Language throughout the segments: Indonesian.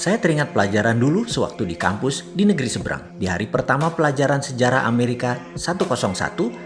Saya teringat pelajaran dulu sewaktu di kampus di negeri seberang. Di hari pertama pelajaran sejarah Amerika 101,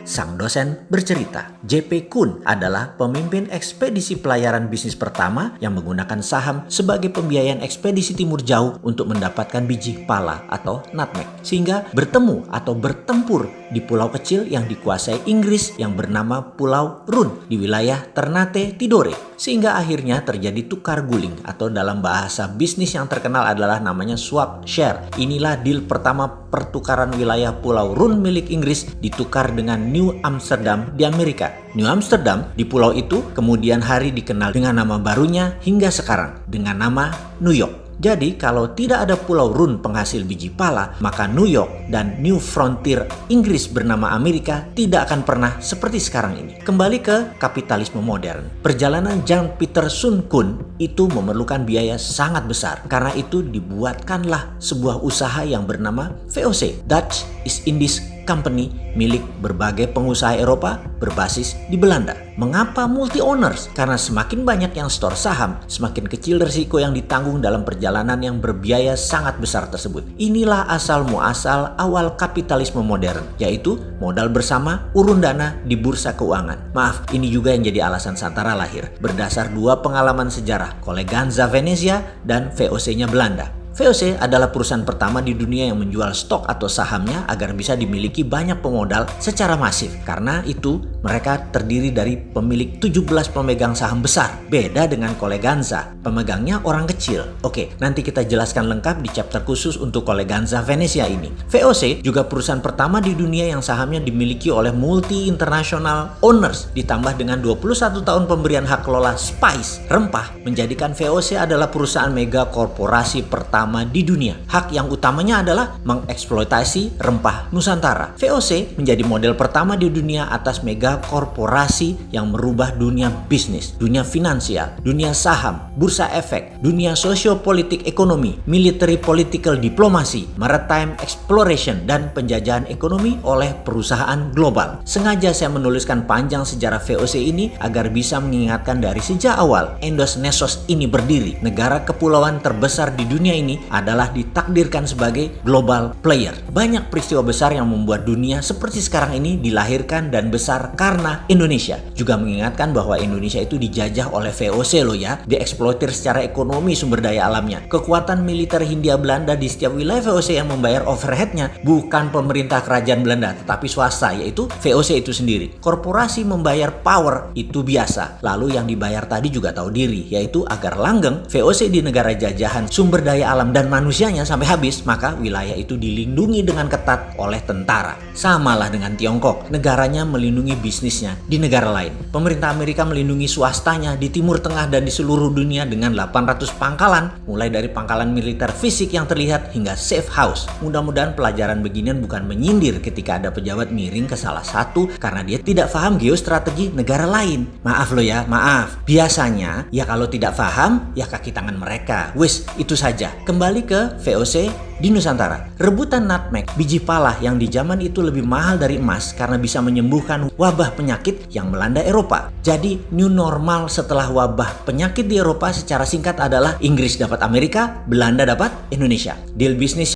sang dosen bercerita, J.P. Kuhn adalah pemimpin ekspedisi pelayaran bisnis pertama yang menggunakan saham sebagai pembiayaan ekspedisi timur jauh untuk mendapatkan biji pala atau nutmeg. Sehingga bertemu atau bertempur di pulau kecil yang dikuasai Inggris yang bernama Pulau Run di wilayah Ternate Tidore. Sehingga akhirnya terjadi tukar guling atau dalam bahasa bisnis yang terkenal adalah namanya swap share. Inilah deal pertama pertukaran wilayah Pulau Run milik Inggris ditukar dengan New Amsterdam di Amerika. New Amsterdam di pulau itu kemudian hari dikenal dengan nama barunya hingga sekarang dengan nama New York. Jadi kalau tidak ada Pulau Run penghasil biji pala, maka New York dan New Frontier Inggris bernama Amerika tidak akan pernah seperti sekarang ini. Kembali ke kapitalisme modern. Perjalanan Jan Pieter Soen Koen itu memerlukan biaya sangat besar. Karena itu dibuatkanlah sebuah usaha yang bernama VOC, Dutch East Indies Company, milik berbagai pengusaha Eropa berbasis di Belanda. Mengapa multi-owners? Karena semakin banyak yang store saham, semakin kecil risiko yang ditanggung dalam perjalanan yang berbiaya sangat besar tersebut. Inilah asal-muasal awal kapitalisme modern, yaitu modal bersama, urun dana di bursa keuangan. Maaf, ini juga yang jadi alasan Santara lahir, berdasar dua pengalaman sejarah, Koleganza Venezia dan VOC-nya Belanda. VOC adalah perusahaan pertama di dunia yang menjual stok atau sahamnya agar bisa dimiliki banyak pemodal secara masif. Karena itu, mereka terdiri dari pemilik 17 pemegang saham besar. Beda dengan Koleganza, pemegangnya orang kecil. Oke, nanti kita jelaskan lengkap di chapter khusus untuk Koleganza Venezia ini. VOC juga perusahaan pertama di dunia yang sahamnya dimiliki oleh multi-international owners. Ditambah dengan 21 tahun pemberian hak kelola spice, rempah, menjadikan VOC adalah perusahaan mega korporasi pertama di dunia. Hak yang utamanya adalah mengeksploitasi rempah Nusantara. VOC menjadi model pertama di dunia atas mega korporasi yang merubah dunia bisnis, dunia finansial, dunia saham, bursa efek, dunia sosiopolitik ekonomi, military political diplomasi, maritime exploration, dan penjajahan ekonomi oleh perusahaan global. Sengaja saya menuliskan panjang sejarah VOC ini agar bisa mengingatkan dari sejak awal Indonesia ini berdiri. Negara kepulauan terbesar di dunia ini adalah ditakdirkan sebagai global player. Banyak peristiwa besar yang membuat dunia seperti sekarang ini dilahirkan dan besar karena Indonesia. Juga mengingatkan bahwa Indonesia itu dijajah oleh VOC loh ya, dieksploitir secara ekonomi sumber daya alamnya. Kekuatan militer Hindia Belanda di setiap wilayah VOC yang membayar overheadnya bukan pemerintah kerajaan Belanda, tetapi swasta, yaitu VOC itu sendiri. Korporasi membayar power itu biasa. Lalu yang dibayar tadi juga tahu diri, yaitu agar langgeng VOC di negara jajahan sumber daya alam dan manusianya sampai habis, maka wilayah itu dilindungi dengan ketat oleh tentara. Samalah dengan Tiongkok, negaranya melindungi bisnisnya di negara lain. Pemerintah Amerika melindungi swastanya di Timur Tengah dan di seluruh dunia dengan 800 pangkalan, mulai dari pangkalan militer fisik yang terlihat hingga safe house. Mudah-mudahan pelajaran beginian bukan menyindir ketika ada pejabat miring ke salah satu karena dia tidak paham geostrategi negara lain. Maaf loh ya, maaf. Biasanya ya kalau tidak paham ya kaki tangan mereka. Wis, itu saja. Kembali ke VOC di Nusantara. Rebutan nutmeg, biji pala yang di zaman itu lebih mahal dari emas karena bisa menyembuhkan wabah penyakit yang melanda Eropa. Jadi new normal setelah wabah penyakit di Eropa secara singkat adalah Inggris dapat Amerika, Belanda dapat Indonesia. Deal bisnis